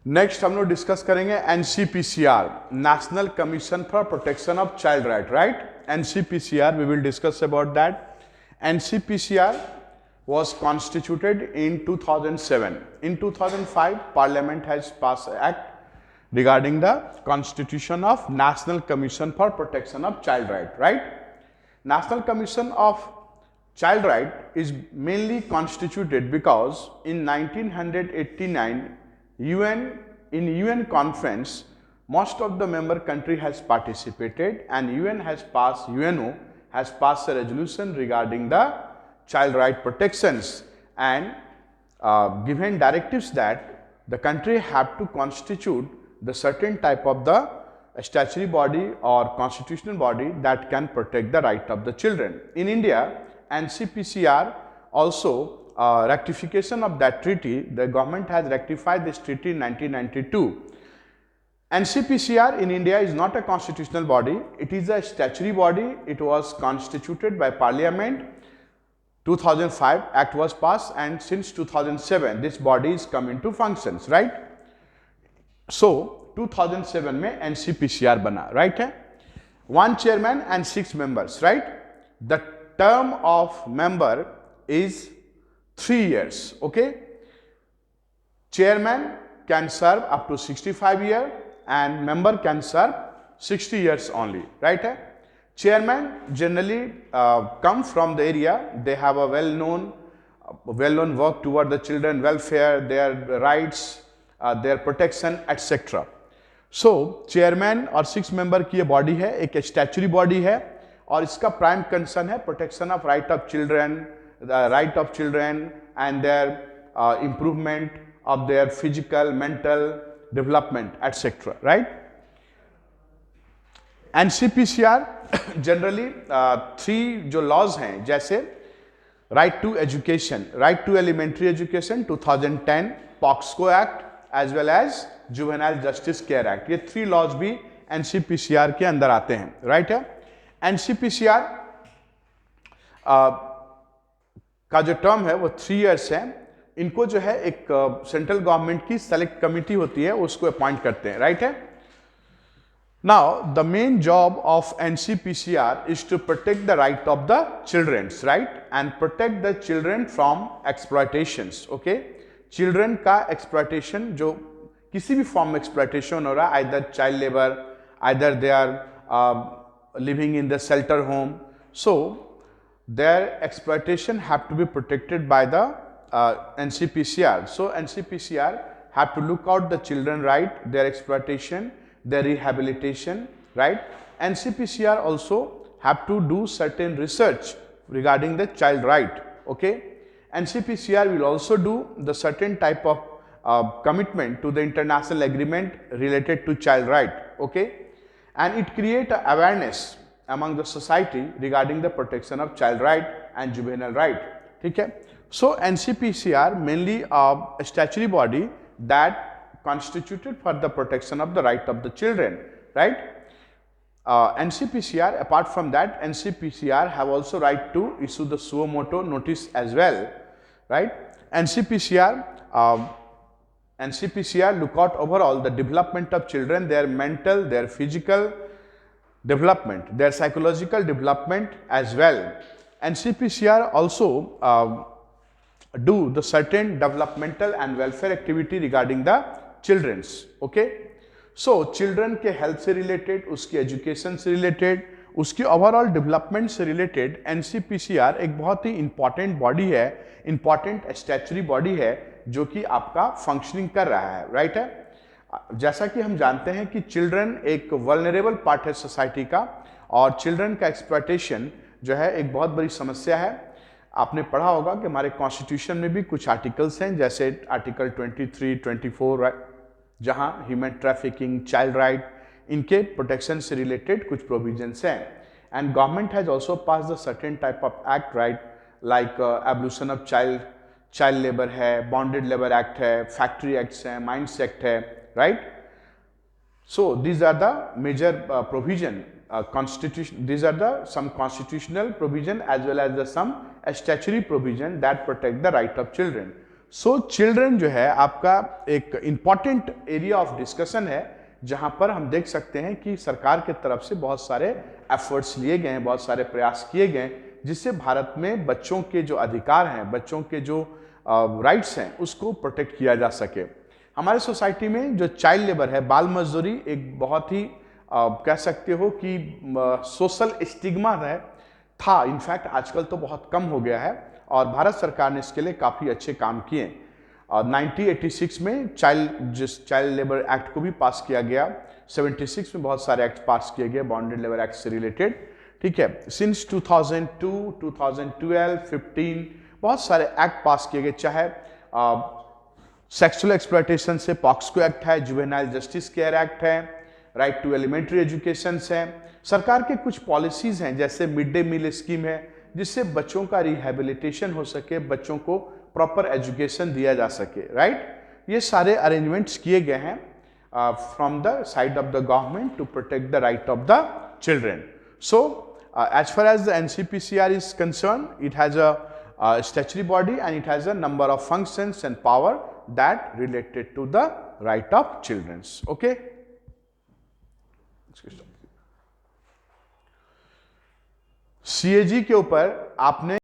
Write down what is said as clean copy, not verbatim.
Next हम लोग discuss करेंगे NCPCR, national commission for protection of child right. NCPCR, we will discuss about that. NCPCR was constituted in 2007. In 2005, Parliament has passed an act regarding the constitution of National Commission for Protection of Child Right. National Commission of Child Right is mainly constituted because in 1989 UN conference, most of the member country has participated and UNO has passed a resolution regarding the child right protections and given directives that the country have to constitute the certain type of the statutory body or constitutional body that can protect the right of the children. In India, NCPCR also rectification of that treaty, the government has rectified this treaty in 1992. NCPCR in India is not a constitutional body, it is a statutory body. It was constituted by Parliament. 2005 act was passed and since 2007 this body is come into functions, right. So 2007 में NCPCR बना, right है. 1 chairman and 6 members, right. The term of member is 3 years, okay. Chairman can serve up to 65 years and member can serve 60 years only, right है. Chairman generally come from the area, they have a well-known work toward the children welfare, their rights, their protection, etc. So chairman और 6 member की ये body है, एक statutory body है और इसका prime concern है protection of right of children, the right of children and their improvement of their physical, mental development, etc. right. NCPCR generally 3 जो लॉज हैं, जैसे right to education, right to elementary education 2010, POCSO act as well as juvenile justice care act, ये 3 laws भी NCPCR के अंदर आते हैं, right है. एनसीपीसीआर का जो टर्म है वो 3 इयर्स है. इनको जो है एक सेंट्रल गवर्नमेंट की सेलेक्ट कमिटी होती है, उसको अपॉइंट करते हैं, राइट है. Now, the main job of NCPCR is to protect the right of the children, right, and protect the children from exploitations, okay. Children का exploitation जो किसी भी form में exploitation हो रहा है, either child labor, either they are living in the shelter home, so their exploitation have to be protected by the NCPCR. So NCPCR have to look out the children right, their exploitation, their rehabilitation, right. NCPCR also have to do certain research regarding the child right, okay. NCPCR will also do the certain type of commitment to the international agreement related to child right, okay, and it create awareness among the society regarding the protection of child right and juvenile right, ठीक है. So NCPCR mainly a statutory body that constituted for the protection of the right of the children, right. NCPCR, apart from that, NCPCR have also right to issue the suo motu notice as well, right. NCPCR look out overall the development of children, their mental, their physical development, their psychological development as well. NCPCR also do the certain developmental and welfare activity regarding the childrens, okay. So children के health से related, उसकी education से related, उसकी overall development से related NCPCR एक बहुत ही important body है, इंपॉर्टेंट स्टैचुरी बॉडी है जो कि आपका फंक्शनिंग कर रहा है, राइट है. जैसा कि हम जानते हैं कि चिल्ड्रन एक वल्नरेबल पार्ट है सोसाइटी का और चिल्ड्रन का एक्सप्लॉयटेशन जो है एक बहुत बड़ी समस्या है. आपने पढ़ा होगा कि हमारे कॉन्स्टिट्यूशन में भी कुछ आर्टिकल्स हैं, जैसे आर्टिकल 23, 24, जहां ह्यूमन ट्रैफिकिंग, चाइल्ड राइट, इनके प्रोटेक्शन से रिलेटेड कुछ प्रोविजंस हैं. And government has also pass the certain type of act, right, like abolition of child labour है, बॉन्डेड लेबर एक्ट है, फैक्ट्री एक्ट्स हैं, माइंस एक्ट है, right. So these are the major provision, constitution. These are the some constitutional provision as well as the some statutory provision that protect the right of children. So children जो है आपका एक important area of discussion है, जहां पर हम देख सकते हैं कि सरकार के तरफ से बहुत सारे एफर्ट्स लिए गए हैं, बहुत सारे प्रयास किए गए, जिससे भारत में बच्चों के जो अधिकार हैं, बच्चों के जो राइट्स हैं, उसको प्रोटेक्ट किया जा सके। हमारे सोसाइटी में जो चाइल्ड लेबर है, बाल मजदूरी, एक बहुत ही कह सकते हो कि सोशल स्टिग्मा है, था। इनफैक्ट आजकल तो बहुत कम हो गया है और भारत सरकार ने इसके लिए काफ़ी अच्छे काम किए। 1986 में चाइल्ड लेबर एक्ट को भी पास किया गया। 76 में बहुत सारे एक्ट पास किए गए बॉन्डेड लेबर एक्ट से रिलेटेड, ठीक है। सिंस 2002, 2012, 15 बहुत सारे एक्ट पास किए गए, चाहे सेक्सुअल एक्सप्लॉयटेशन से पॉक्सको एक्ट है, जुवेनाइल जस्टिस केयर एक्ट है, राइट टू एलिमेंट्री एजुकेशन है। सरकार के कुछ पॉलिसीज हैं, जैसे मिड डे मील स्कीम है, जिससे बच्चों का रिहेबिलिटेशन हो सके, बच्चों को प्रॉपर एजुकेशन दिया जा सके, राइट। ये सारे अरेंजमेंट्स किए गए हैं from the side of the government to protect the right of the children. So as far as the NCPCR is concerned, it has a statutory body and it has a number of functions and power that related to the right of children. Okay. CAG के ऊपर आपने